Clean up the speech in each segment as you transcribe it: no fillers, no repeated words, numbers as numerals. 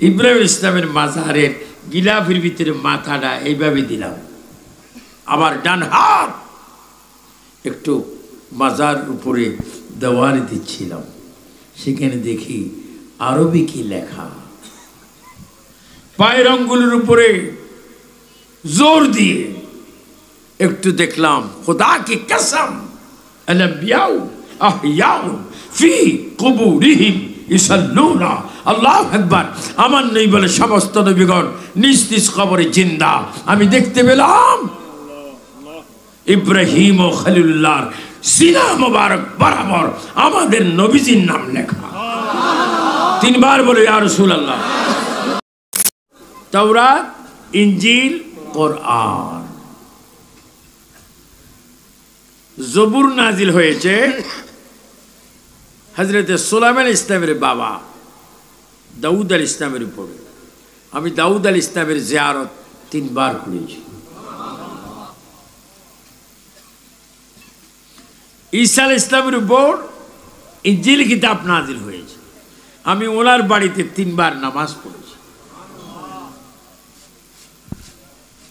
ইব্রাহিম ইসলামের মাজারের গিলাফের ভিতরে মাথাটা এইভাবে দিলাম, আবার ডান হাত একটু মাজার উপরে দেওয়ালে দিচ্ছিলাম। সেখানে দেখি আরবি কি লেখা, পায়ের আঙ্গুলের উপরে জোর দিয়ে একটু দেখলাম, খোদা কি কসম আলবিয়াউ আহয়াউ ফি কুবুরিহিম ইসাল্লুনা। আল্লাহু আকবার। আমার নবী বলে সমস্ত নবীগণ নিজ নিজ কবরে জিন্দা। আমি দেখতে পেলাম ইব্রাহিম ও খলিলুল্লাহর সিনা মোবারক বরাবর আমাদের নবীজির নাম লেখা। তিনবার বলে ইয়া রাসূলুল্লাহ। তাওরাত, ইনজিল, কোরআন। জবুর নাজিল হয়েছে হযরত সুলাইমান ইসলামের বাবা দাউদ আল ইসলামের উপরে। আমি দাউদ আল ইসলামের জিয়ারত 3 বার করেছি। ঈসা আল ইসলামের উপর ইনজিল কিতাব নাজিল হয়েছে। আমি ওনার বাড়িতে 3 বার নামাজ পড়েছি।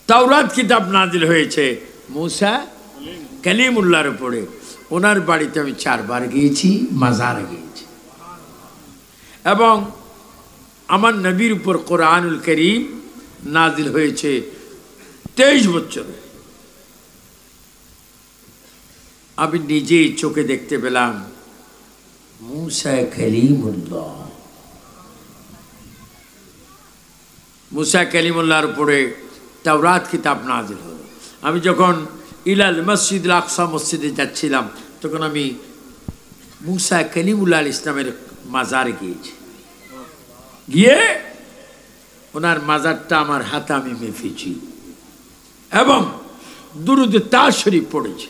তাওরাত কিতাব নাজিল হয়েছে মুসা কালিমুল্লাহর উপরে। ওনার বাড়িতে আমি 4 বার গিয়েছি, মাজারে গিয়েছি। এবং আমার নবীর উপর কোরআনুল করিম নাজিল হয়েছে 23 বছরে। আমি নিজেই চোখে দেখতে পেলাম মুসা কালিমুল্লাহ। মুসা কালিমুল্লাহর উপরে তাওরাত কিতাব নাজিল হলো। আমি যখন ইলাল মসজিদ আল আকসা মসজিদে যাচ্ছিলাম তখন আমি মুসা কালিমুল্লাহ আল ইসলামের মাজারে গিয়েছি। গিয়ে ওনার মাজারটা আমার হাতে আমি মেপেছি এবং দুরুদ তাজ শরীফ পড়েছি।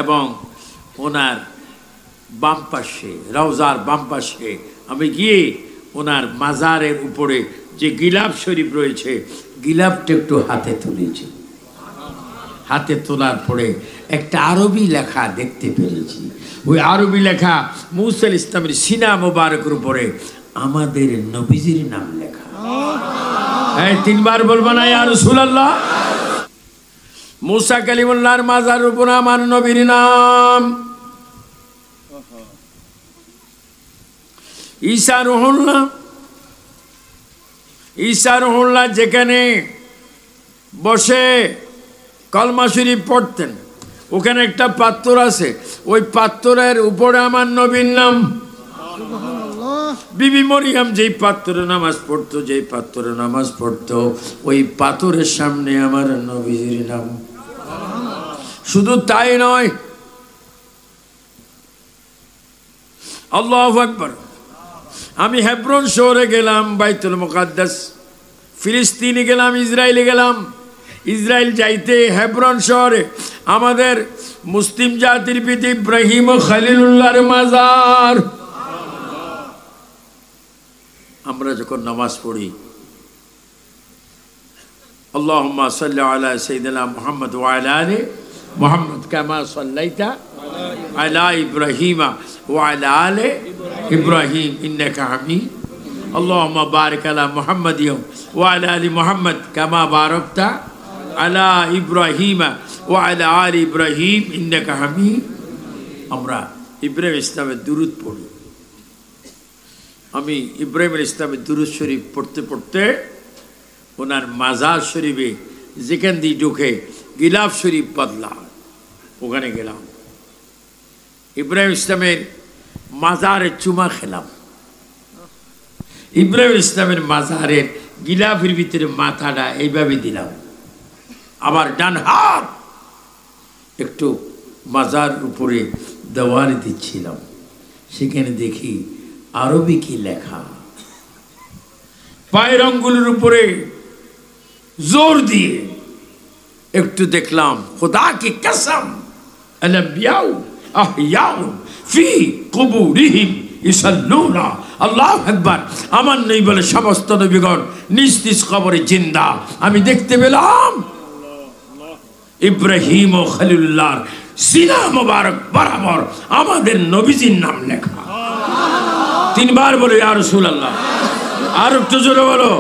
এবং ওনার বাম পাশে, রওজার বাম পাশে আমি গিয়ে ওনার মাজারের উপরে যে গিলাফ শরীফ রয়েছে গিলাফটা একটু হাতে তুলেছি। হাতে তোলার পরে একটা আরবি লেখা দেখতে পেরেছি। ওই আরবি লেখা মুসা ইসলামের সিনা মোবারকের উপরে আমাদের নবীজির নাম লেখা। এই 3 বার বলবো না ইয়া রাসূলুল্লাহ? মুসা কালিমুল্লাহর মাজার উপর আমার নবীর নাম। ঈসা রুহুল্লাহ, ঈসা রুহুল্লাহ যেখানে বসে কলমা শরীফ পড়তেন ওখানে একটা পাথর আছে, ওই পাথরের উপরে আমার নবীর নাম। বিবি মরিয়ম যেই পাথরে নামাজ পড়তো, যেই পাথরে নামাজ পড়তো ওই পাথরের সামনে আমার নবীর নাম। শুধু তাই নয়, আল্লাহু আকবার। আমি হেব্রন শহরে গেলাম, বাইতুল মুকাদ্দাস, ফিলিস্তিনে গেলাম, ইসরায়েলে গেলাম। ইসরায়েল যাইতে হেব্রন শহরে আমাদের মুসলিম জাতির পিতা ইব্রাহিম ও খলিলুল্লাহর মাজার। আমরা যখন নামাজ পড়ি আল্লাহুম্মা সাল্লি আলা সাইয়্যিদিনা মুহাম্মদ ওয়া আলা আলি মুহাম্মদ কামা সাল্লাইতা আলা ইব্রাহিম ওয়া আলা আলি ইব্রাহিম ইন্নাকা হামিদ। আল্লাহুম্মা বারিক আলা মুহাম্মাদ ওয়া আলা আলি মুহাম্মদ কামা বারাকতা আলা ইব্রাহিম ওয়া আলা আলি ইব্রাহিম ইন্নাকা হামিদ। আমরা ইব্রাহিম ইসলামের দুরূদ পড়ি। আমি ইব্রাহিম ইসলামের দুরূদ শরীফ পড়তে পড়তে ওনার মাজার শরীফে যেখান দিয়ে ঢুকে গিলাফ শরীফ বদলা ওখানে গেলাম। ইব্রাহিম ইসলামের মাজারে চুমা খেলাম। ইব্রাহিম ইসলামের মাজারের গিলাফের ভিতরে মাথাটা এইভাবে দিলাম, আবার ডান হাত একটু মাজার উপরে দেওয়ালে দিচ্ছিলাম। সেখানে দেখি আরবি কি লেখা, পায়ের আঙ্গুলের উপরে জোর দিয়ে একটু দেখলাম, খোদা কি কসম আলবিয়াউ আহয়াউ ফি কুবুরিহিম ইসাল্লুনা। আল্লাহু আকবার। আমার নবী বলে সমস্ত নবীগণ নিজ নিজ কবরে জিন্দা। আমি দেখতে পেলাম ইব্রাহিম ও খলিলুল্লাহর সিনা মোবারক বরাবর আমাদের নবীজির নাম লেখা। 3 বার বলে ইয়া রাসূলুল্লাহ। আর একটু জোরে বলো।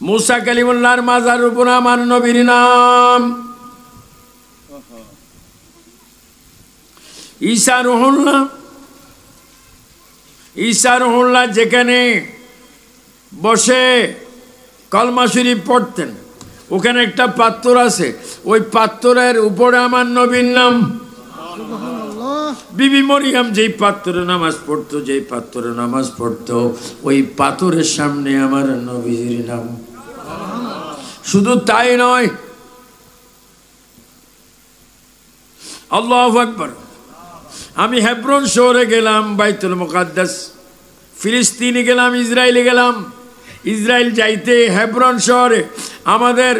মুসা কালিমুল্লাহর মাজার উপর আমার নবীর নাম, ঈসা রুহুল্লাহ। ঈসা রুহুল্লাহ যেখানে বসে কলমা শরীফ পড়তেন, ওখানে একটা পাত্র আছে, ওই পাত্রের উপরে আমার নবীর নাম। বিবি মরিয়ম যেই পাত্রে নামাজ পড়তো, যেই পাত্রে নামাজ পড়তো, ওই পাথরের সামনে আমার নবীর নাম। শুধু তাই নয়, আল্লাহু আকবার। আমি হেব্রন শহরে গেলাম, বাইতুল মুকাদ্দাস, ফিলিস্তিনে গেলাম, ইসরায়েলে গেলাম। ইসরায়েল যাইতে হেব্রন শহরে আমাদের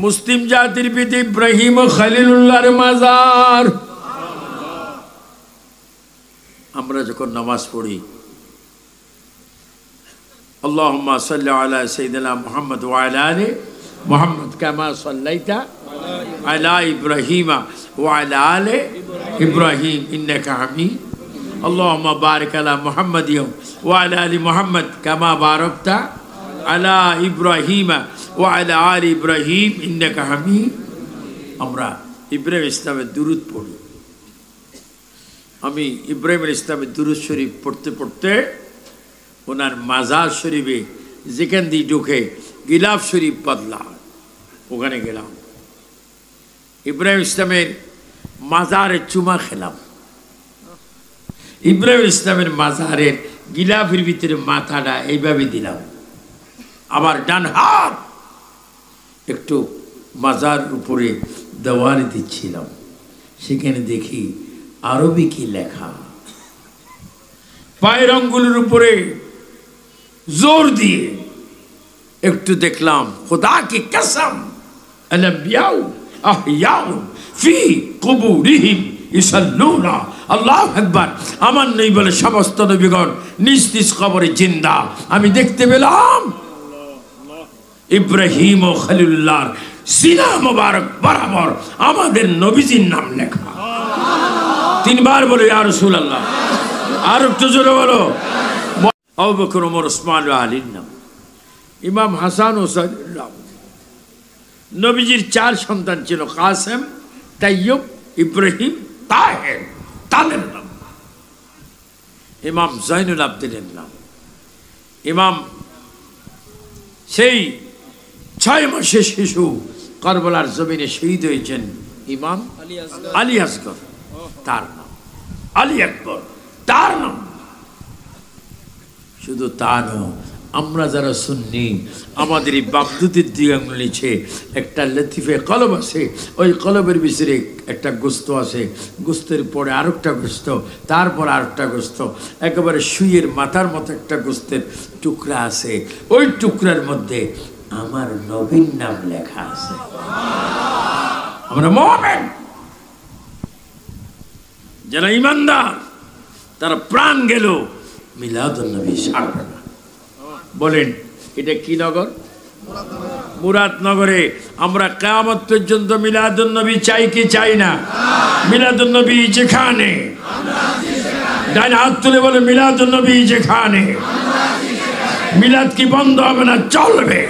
মুসলিম জাতির পিতা ইব্রাহিম ও খলিলুল্লাহর মাজার। আমরা যখন নামাজ পড়ি, আল্লাহুম্মা সাল্লি আলা সাইয়্যিদিনা মুহাম্মদ ওয়া আলা আলি মুহাম্মদ কামা সাল্লাইতা আলা ইব্রাহিম ওয়া আলা আলি ইব্রাহিম ইন্নাকা হামিদ। আল্লাহুম্মা বারিক আলা মুহাম্মাদ ওয়া আলা আলি মুহাম্মদ কামা বারাকতা আলা ইব্রাহিম ওয়া আলা আলি ইব্রাহিম ইন্নাকা হামিদ। আমরা ইব্রাহিম ইসলামের দুরূদ পড়ি। আমি ইব্রাহিম ইসলামের দুরূদ শরীফ পড়তে পড়তে ওনার মাজার শরীফে যেখান দিয়ে ঢুকে গিলাফ শরীফ বদলা, ওখানে গেলাম। ইব্রাহিম ইসলামের মাজারে চুমা খেলাম। ইব্রাহিম ইসলামের মাজারের গিলাফের ভিতরে মাথাটা এইভাবে দিলাম, আবার ডান হাত একটু মাজার উপরে দেওয়ালে দিচ্ছিলাম। সেখানে দেখি আরবি কি লেখা, পায়ের আঙ্গুলের উপরে জোর দিয়ে একটু দেখলাম, খোদা কি কসম আলবিয়াউ আহয়াউ ফি কুবুরিহিম ইসাল্লুনা। আল্লাহু আকবার। আমার নবী বলে সমস্ত নবীগণ নিজ নিজ কবরে জিন্দা। আমি দেখতে পেলাম ইব্রাহিম ও খলিলুল্লাহর সিনা মোবারক বরাবর আমাদের নবীজির নাম লেখা। তিনবার বলে ইয়া রাসূলুল্লাহ। আর একটু জোরে বলো। আবু বকর, ওমর, ওসমান ও আলীর নাম। ইমাম হাসান ও হুসাইনের নাম। নবীজির 4 সন্তান ছিল, কাসেম, তাইয়্যুব, ইব্রাহিম, তাহের, তাদের নাম। ইমাম জয়নুল আবদিনের নাম। ইমাম সেই 6 মাসের শিশু কারবালার জমিনে শহীদ হয়েছেন, ইমাম আলী আসগর, তার নাম। আলী আকবর, তার নাম। শুধু তা নয়, আমরা যারা সুন্নি, আমাদের এই বাপদুতির দিকে নিচে একটা লতিফে কলব আছে, ওই কলবের ভিতরে একটা গোস্ত আছে, গোস্তের পরে আরেকটা গোস্ত, তারপর আরেকটা গোস্ত, একেবারে শুয়ের মাথার মতো একটা গোস্তের টুকরা আছে। ওই টুকরার মধ্যে আমার নবীর নাম লেখা আছে। আমরা মুমিন, যারা ইমানদার, তারা প্রাণ গেল মিলাদুন নবী ছাড়বে না। বলেন এটা কি নগর? মুরাদনগরে। আমরা কিয়ামত পর্যন্ত মিলাদুন নবী চাই কি চাই না? মিলাদুন নবী যেখানে, ডান হাত তুলে বলে মিলাদুন নবী যেখানে। মিলাদ কি বন্ধ হবে না? চলবে।